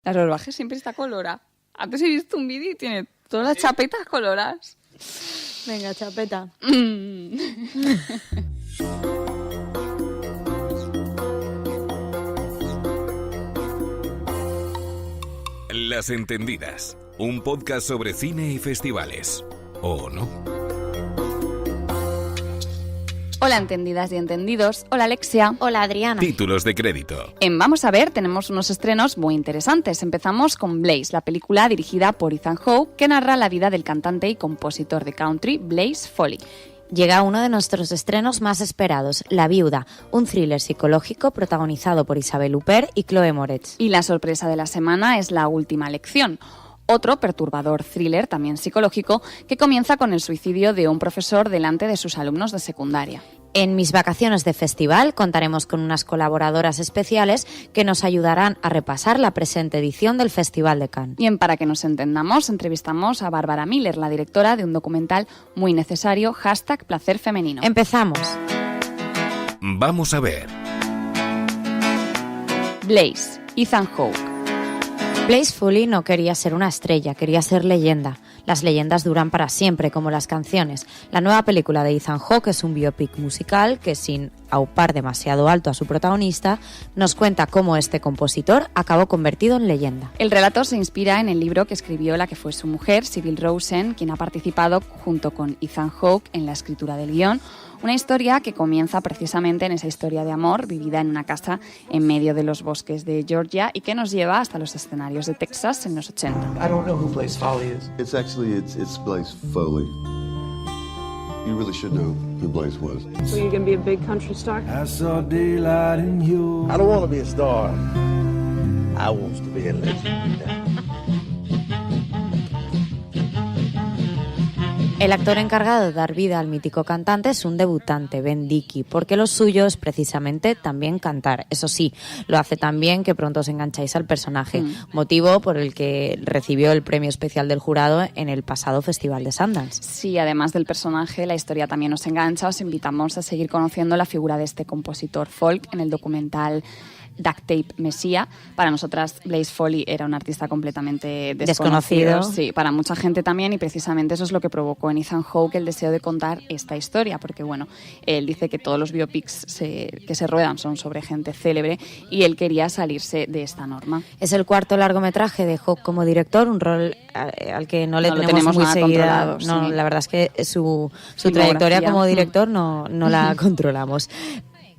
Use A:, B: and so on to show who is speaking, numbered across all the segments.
A: La salvaje siempre está colorada. Antes he visto un vídeo y tiene todas las chapetas coloradas.
B: Venga, chapeta.
C: Las Entendidas, un podcast sobre cine y festivales. ¿O no?
A: Hola, entendidas y entendidos. Hola, Alexia.
B: Hola, Adriana.
C: Títulos de crédito.
A: En Vamos a ver tenemos unos estrenos muy interesantes. Empezamos con Blaze, la película dirigida por Ethan Hawke, que narra la vida del cantante y compositor de country Blaze Foley.
B: Llega uno de nuestros estrenos más esperados, La viuda, un thriller psicológico protagonizado por Isabelle Huppert y Chloe Moretz.
A: Y la sorpresa de la semana es La última lección, otro perturbador thriller, también psicológico, que comienza con el suicidio de un profesor delante de sus alumnos de secundaria.
B: En mis vacaciones de festival contaremos con unas colaboradoras especiales que nos ayudarán a repasar la presente edición del Festival de Cannes.
A: Y en Para que nos entendamos, entrevistamos a Bárbara Miller, la directora de un documental muy necesario, #Placer Femenino.
B: Empezamos.
C: Vamos a ver.
A: Blaze, Ethan Hawke.
B: Blaze Foley no quería ser una estrella, quería ser leyenda. Las leyendas duran para siempre, como las canciones. La nueva película de Ethan Hawke es un biopic musical que, sin aupar demasiado alto a su protagonista, nos cuenta cómo este compositor acabó convertido en leyenda.
A: El relato se inspira en el libro que escribió la que fue su mujer, Sybil Rosen, quien ha participado junto con Ethan Hawke en la escritura del guión. Una historia que comienza precisamente en esa historia de amor vivida en una casa en medio de los bosques de Georgia y que nos lleva hasta los escenarios de Texas en los 80.
D: I don't know who Blaze Foley is.
E: It's Blaze Foley. You really should know who Blaze was.
F: So you're gonna be a big country star?
G: I saw daylight in you.
H: I don't want to be a star. I want to be a legend.
B: El actor encargado de dar vida al mítico cantante es un debutante, Ben Dickey, porque lo suyo es precisamente también cantar. Eso sí, lo hace tan bien que pronto os engancháis al personaje, motivo por el que recibió el premio especial del jurado en el pasado Festival de Sundance.
A: Sí, además del personaje, la historia también nos engancha. Os invitamos a seguir conociendo la figura de este compositor folk en el documental Duct Tape Mesía. Para nosotras, Blaze Foley era un artista completamente desconocido. Sí, para mucha gente también, y precisamente eso es lo que provocó en Ethan Hawke el deseo de contar esta historia, porque bueno, él dice que todos los biopics que se ruedan son sobre gente célebre y él quería salirse de esta norma.
B: Es el cuarto largometraje de Hawke como director, un rol al que no le tenemos muy seguida. No, sí. La verdad es que su trayectoria como director no la controlamos.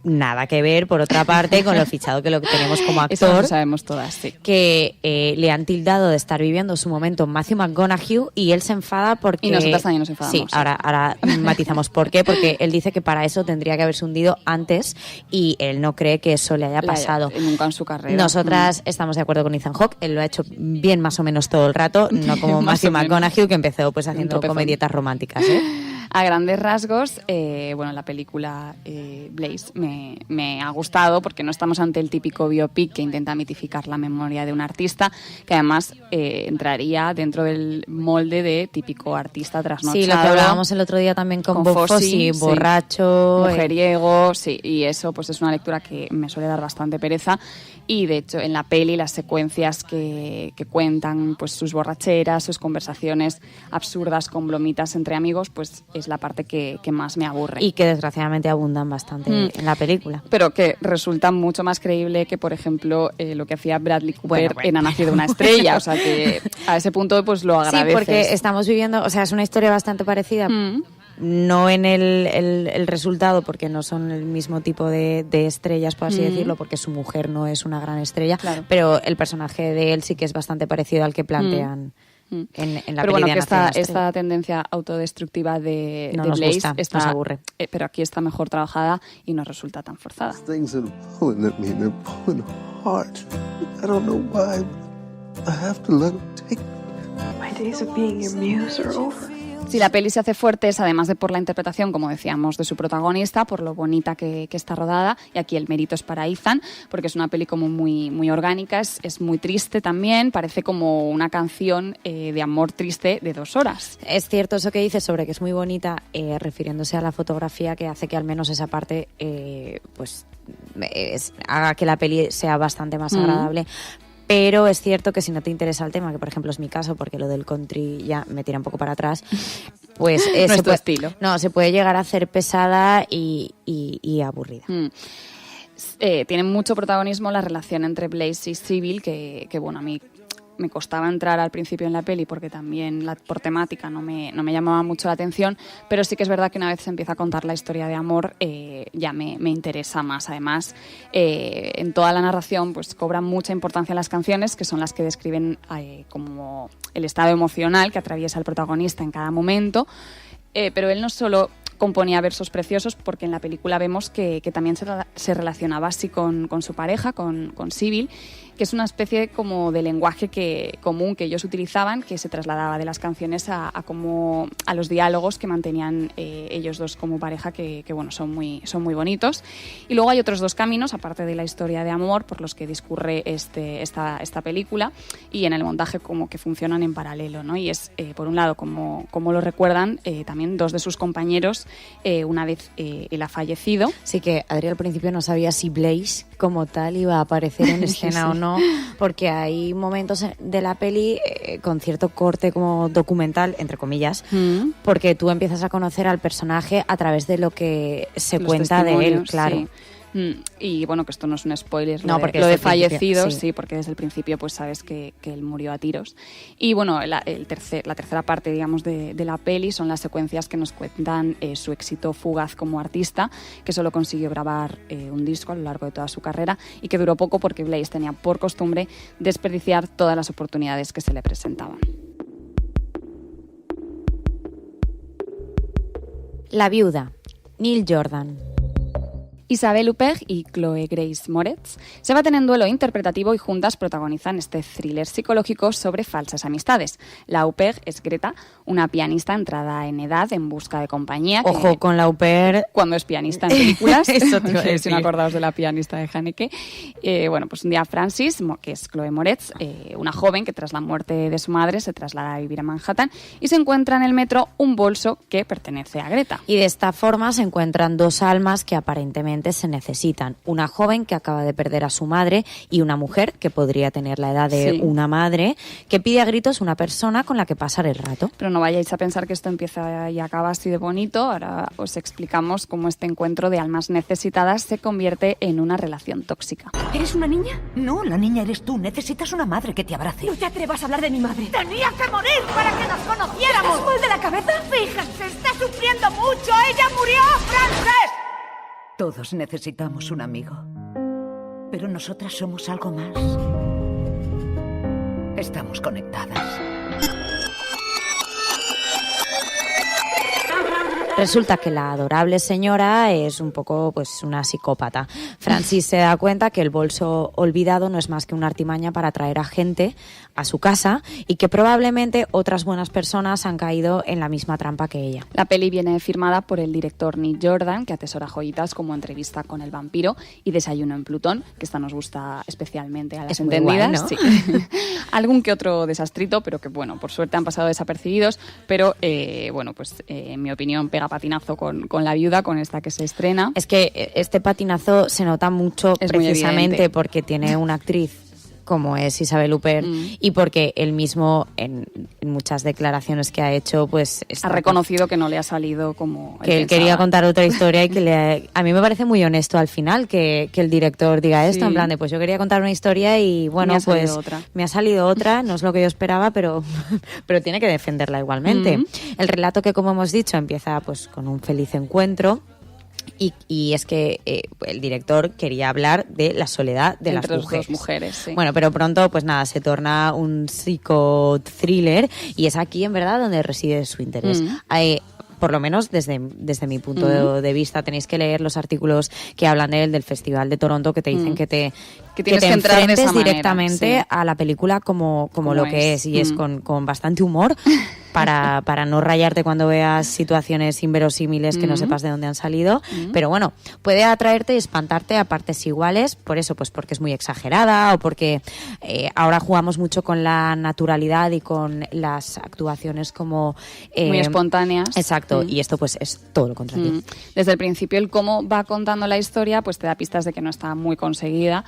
B: Nada que ver, por otra parte, con lo fichado que lo tenemos como actor.
A: Eso lo sabemos todas, sí.
B: Que le han tildado de estar viviendo su momento Matthew McConaughey y él se enfada porque...
A: Y nosotras también nos enfadamos.
B: Sí, ahora matizamos por qué, porque él dice que para eso tendría que haberse hundido antes y él no cree que eso le haya pasado.
A: Nunca en su carrera.
B: Nosotras estamos de acuerdo con Ethan Hawke, él lo ha hecho bien más o menos todo el rato, no como Matthew McConaughey, que empezó pues haciendo comedietas románticas, ¿eh?
A: A grandes rasgos, la película Blaze me ha gustado porque no estamos ante el típico biopic que intenta mitificar la memoria de un artista, que además entraría dentro del molde de típico artista trasnochado.
B: Sí, lo que hablábamos el otro día también con Bob Fosse, borracho,
A: mujeriego, sí, y eso pues es una lectura que me suele dar bastante pereza. Y de hecho en la peli las secuencias que cuentan pues sus borracheras, sus conversaciones absurdas con bromitas entre amigos, pues es la parte que más me aburre.
B: Y que desgraciadamente abundan bastante en la película.
A: Pero que resulta mucho más creíble que, por ejemplo, lo que hacía Bradley Cooper en Ha nacido una estrella. O sea que a ese punto pues lo agradeces.
B: Sí, porque estamos viviendo, o sea, es una historia bastante parecida. No en el resultado, porque no son el mismo tipo de estrellas, por así decirlo, porque su mujer no es una gran estrella, claro. Pero el personaje de él sí que es bastante parecido al que plantean en la
A: pero bueno, que
B: esta
A: tendencia autodestructiva de
B: nos
A: Blaze
B: gusta, nos aburre.
A: Pero aquí está mejor trabajada y no resulta tan forzada.
E: Things are pulling at me and they're pulling hard. I don't know why, but I have to let them take me.
F: My days of being your muse are over.
A: Si la peli se hace fuerte es además de por la interpretación, como decíamos, de su protagonista, por lo bonita que está rodada, y aquí el mérito es para Ethan, porque es una peli como muy, muy orgánica, es muy triste también, parece como una canción de amor triste de 2 horas.
B: Es cierto eso que dices sobre que es muy bonita, refiriéndose a la fotografía, que hace que al menos esa parte haga que la peli sea bastante más agradable. pero es cierto que si no te interesa el tema, que por ejemplo es mi caso, porque lo del country ya me tira un poco para atrás, pues
A: estilo.
B: No, se puede llegar a hacer pesada y aburrida.
A: Tiene mucho protagonismo la relación entre Blaze y Sybil, que bueno, a mí me costaba entrar al principio en la peli porque también por temática no me llamaba mucho la atención, pero sí que es verdad que una vez se empieza a contar la historia de amor ya me interesa más. Además, en toda la narración pues cobran mucha importancia las canciones, que son las que describen como el estado emocional que atraviesa el protagonista en cada momento, pero él no solo componía versos preciosos, porque en la película vemos que también se relacionaba así con su pareja, con Sybil, que es una especie como de lenguaje común que ellos utilizaban, que se trasladaba de las canciones a los diálogos que mantenían ellos dos como pareja, que bueno, son muy bonitos. Y luego hay otros dos caminos, aparte de la historia de amor, por los que discurre esta película, y en el montaje como que funcionan en paralelo, ¿no? Y es, por un lado, como lo recuerdan también dos de sus compañeros, una vez él ha fallecido.
B: Sí, que Adri al principio no sabía si Blaze como tal iba a aparecer en escena sí. o no, porque hay momentos de la peli con cierto corte como documental, entre comillas, porque tú empiezas a conocer al personaje a través de lo que se cuenta de él, claro. Sí.
A: Y bueno, que esto no es un spoiler,
B: no, porque
A: lo de fallecido, sí, porque desde el principio pues sabes que él murió a tiros. Y bueno, la tercera parte, digamos, de la peli son las secuencias que nos cuentan su éxito fugaz como artista, que solo consiguió grabar un disco a lo largo de toda su carrera y que duró poco porque Blaze tenía por costumbre desperdiciar todas las oportunidades que se le presentaban.
B: La viuda, Neil Jordan.
A: Isabelle Huppert y Chloe Grace Moretz se baten en duelo interpretativo y juntas protagonizan este thriller psicológico sobre falsas amistades. La Huppert es Greta, una pianista entrada en edad en busca de compañía.
B: Ojo con la Huppert.
A: Cuando es pianista en películas.
B: Eso te iba a decir.
A: Si no acordaos de la pianista de Haneke. Bueno, pues un día Francis, que es Chloe Moretz, una joven que tras la muerte de su madre se traslada a vivir a Manhattan y se encuentra en el metro un bolso que pertenece a Greta.
B: Y de esta forma se encuentran dos almas que aparentemente se necesitan, una joven que acaba de perder a su madre y una mujer que podría tener la edad de una madre, que pide a gritos una persona con la que pasar el rato.
A: Pero no vayáis a pensar que esto empieza y acaba así de bonito. Ahora os explicamos cómo este encuentro de almas necesitadas se convierte en una relación tóxica.
I: ¿Eres una niña? No, la niña eres tú. Necesitas una madre que te abrace. No te atrevas a hablar de mi madre. ¡Tenía que morir para que nos conociéramos! ¿Estás mal de la cabeza? Fíjense, está sufriendo mucho. ¡Ella murió, Frances! Todos necesitamos un amigo, pero nosotras somos algo más. Estamos conectadas.
B: Resulta que la adorable señora es un poco pues una psicópata. Francis se da cuenta que el bolso olvidado no es más que una artimaña para atraer a gente a su casa y que probablemente otras buenas personas han caído en la misma trampa que ella.
A: La peli viene firmada por el director Neil Jordan, que atesora joyitas como Entrevista con el vampiro y Desayuno en Plutón, que esta nos gusta especialmente a las
B: es
A: entendidas.
B: Muy guay, ¿no?
A: Sí. Algún que otro desastrito, pero que bueno, por suerte han pasado desapercibidos, pero bueno, pues en mi opinión pega patinazo con La viuda, con esta que se estrena.
B: Es que este patinazo se nota mucho
A: es
B: precisamente porque tiene una actriz como es Isabelle Huppert y porque él mismo en muchas declaraciones que ha hecho pues
A: ha reconocido que no le ha salido como
B: que él quería contar otra historia y que a mí me parece muy honesto al final que el director diga esto, en plan de pues yo quería contar una historia y bueno, pues me ha salido otra, no es lo que yo esperaba, pero tiene que defenderla igualmente. El relato, que como hemos dicho empieza pues con un feliz encuentro. Y es que el director quería hablar de la soledad de
A: entre
B: las mujeres.
A: Dos mujeres, sí.
B: Bueno, pero pronto, pues nada, se torna un psicothriller y es aquí, en verdad, donde reside su interés. Por lo menos desde mi punto de vista, tenéis que leer los artículos que hablan de él, del Festival de Toronto, que te dicen que te enfrentes directamente a la película como lo que es, y es con bastante humor. para no rayarte cuando veas situaciones inverosímiles que no sepas de dónde han salido, pero bueno, puede atraerte y espantarte a partes iguales, por eso, pues porque es muy exagerada o porque ahora jugamos mucho con la naturalidad y con las actuaciones como...
A: muy espontáneas.
B: Exacto, y esto pues es todo lo contrario.
A: Desde el principio el cómo va contando la historia pues te da pistas de que no está muy conseguida.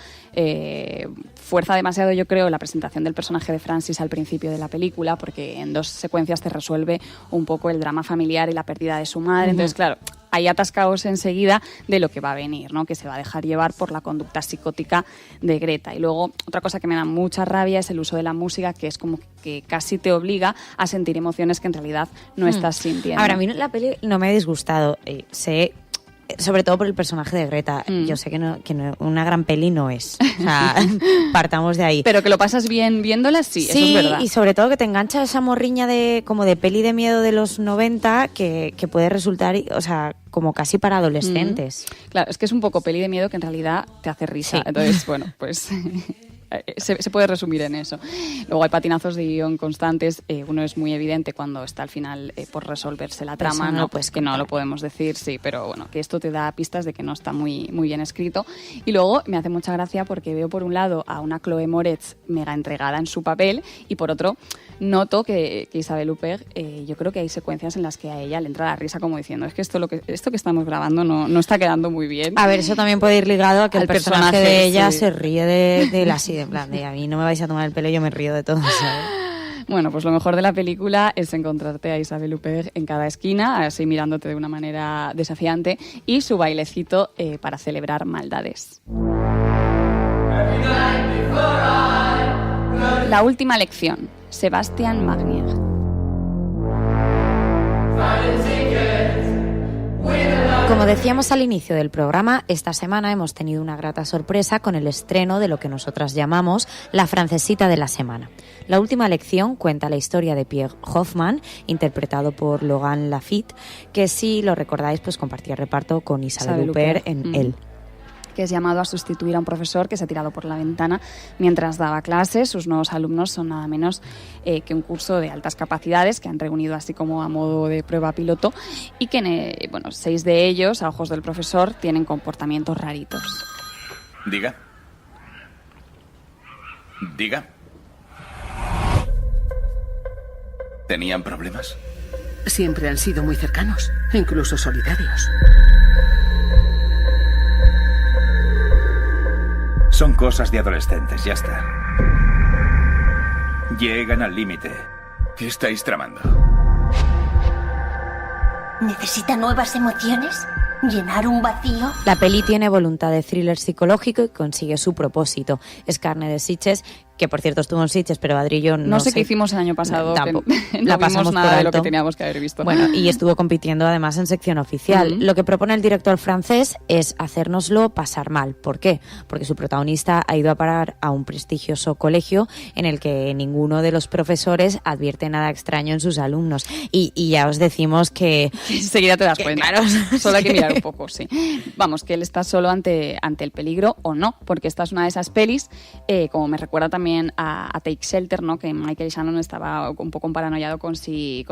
A: Fuerza demasiado, yo creo, la presentación del personaje de Francis al principio de la película, porque en 2 secuencias te resuelve un poco el drama familiar y la pérdida de su madre. Entonces, claro, hay atascados enseguida de lo que va a venir, ¿no? Que se va a dejar llevar por la conducta psicótica de Greta. Y luego, otra cosa que me da mucha rabia es el uso de la música, que es como que casi te obliga a sentir emociones que en realidad no estás sintiendo.
B: Ahora, a mí la peli no me ha disgustado. Sé... sobre todo por el personaje de Greta. Yo sé que una gran peli no es. O sea, partamos de ahí.
A: Pero que lo pasas bien viéndola, sí, eso es verdad.
B: Y sobre todo que te engancha esa morriña como de peli de miedo de los 90 que puede resultar, o sea, como casi para adolescentes.
A: Claro, es que es un poco peli de miedo que en realidad te hace risa. Sí. Entonces, bueno, pues... Se puede resumir en eso. Luego hay patinazos de guión constantes. Uno es muy evidente cuando está al final por resolverse la trama, ¿no? Pues que no lo podemos decir, sí, pero bueno, que esto te da pistas de que no está muy, muy bien escrito. Y luego me hace mucha gracia porque veo por un lado a una Chloe Moretz mega entregada en su papel y por otro noto que Isabelle Huppert, yo creo que hay secuencias en las que a ella le entra la risa como diciendo es que esto que estamos grabando no está quedando muy bien.
B: A ver, eso también puede ir ligado a que el personaje de ella se ríe de las ideas. En plan de a mí no me vais a tomar el pelo, yo me río de todo, ¿sabes?
A: Bueno, pues lo mejor de la película es encontrarte a Isabelle Huppert en cada esquina, así mirándote de una manera desafiante, y su bailecito para celebrar maldades. La última lección, Sebastian Magnier.
B: Como decíamos al inicio del programa, esta semana hemos tenido una grata sorpresa con el estreno de lo que nosotras llamamos la francesita de la semana. La última lección cuenta la historia de Pierre Hoffman, interpretado por Logan Lafitte, que si lo recordáis, pues compartía reparto con Isabelle Huppert en Elle.
A: Que es llamado a sustituir a un profesor que se ha tirado por la ventana mientras daba clases. Sus nuevos alumnos son nada menos que un curso de altas capacidades que han reunido así como a modo de prueba piloto y que, 6 de ellos, a ojos del profesor, tienen comportamientos raritos.
J: Diga. ¿Tenían problemas?
K: Siempre han sido muy cercanos, incluso solidarios.
J: Son cosas de adolescentes, ya está. Llegan al límite. ¿Qué estáis tramando?
L: ¿Necesita nuevas emociones? ¿Llenar un vacío?
B: La peli tiene voluntad de thriller psicológico y consigue su propósito. Es carne de Sitges, que por cierto estuvo en Sitges, pero Adri y yo no sé
A: qué hicimos el año pasado,
B: tampoco,
A: que no vimos nada de lo que teníamos que haber visto.
B: Bueno, y estuvo compitiendo además en sección oficial. Lo que propone el director francés es hacérnoslo pasar mal. ¿Por qué? Porque su protagonista ha ido a parar a un prestigioso colegio en el que ninguno de los profesores advierte nada extraño en sus alumnos. Y ya os decimos que...
A: Enseguida te das cuenta.
B: Claro,
A: solo hay que mirar un poco, sí. Vamos, que él está solo ante el peligro o no, porque esta es una de esas pelis, como me recuerda también a Take Shelter, ¿no? Que Michael Shannon estaba un poco paranoiado con si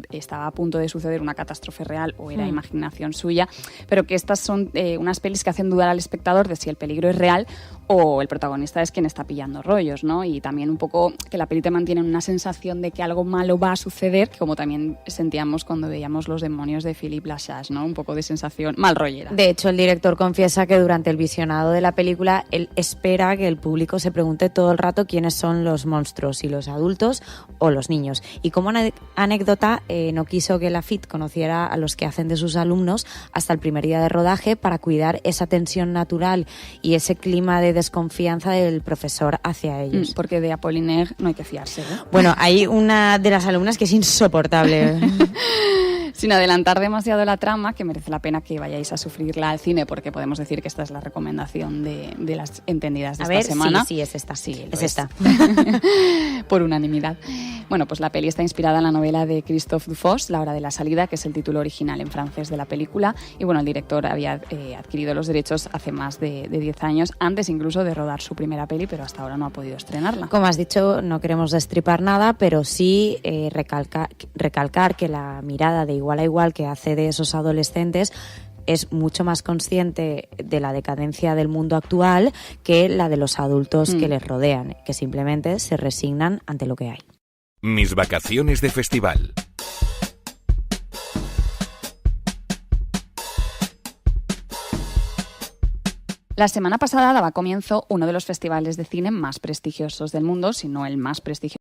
A: estaba a punto de suceder una catástrofe real o era imaginación suya, pero que estas son unas pelis que hacen dudar al espectador de si el peligro es real o el protagonista es quien está pillando rollos, ¿no? Y también un poco que la peli te mantiene una sensación de que algo malo va a suceder, como también sentíamos cuando veíamos Los demonios de Philippe Lachaze, ¿no? Un poco de sensación mal rollera.
B: De hecho, el director confiesa que durante el visionado de la película él espera que el público se pregunte todo el rato quiénes son los monstruos, si los adultos o los niños. Y como anécdota, no quiso que Lafitte conociera a los que hacen de sus alumnos hasta el primer día de rodaje para cuidar esa tensión natural y ese clima de desconfianza del profesor hacia ellos.
A: Porque de Apollinaire no hay que fiarse, ¿eh?
B: Bueno, hay una de las alumnas que es insoportable.
A: Sin adelantar demasiado la trama, que merece la pena que vayáis a sufrirla al cine, porque podemos decir que esta es la recomendación de las entendidas de esta semana.
B: Sí, es esta.
A: Sí,
B: es esta.
A: Por unanimidad. Bueno, pues la peli está inspirada en la novela de Christophe Dufos, La hora de la salida, que es el título original en francés de la película. Y bueno, el director había adquirido los derechos hace más de 10 años, antes incluso de rodar su primera peli, pero hasta ahora no ha podido estrenarla.
B: Como has dicho, no queremos destripar nada, pero sí recalcar que la mirada de igual a igual que hace de esos adolescentes es mucho más consciente de la decadencia del mundo actual que la de los adultos que les rodean, que simplemente se resignan ante lo que hay.
C: Mis vacaciones de festival.
A: La semana pasada daba comienzo uno de los festivales de cine más prestigiosos del mundo, si no el más prestigioso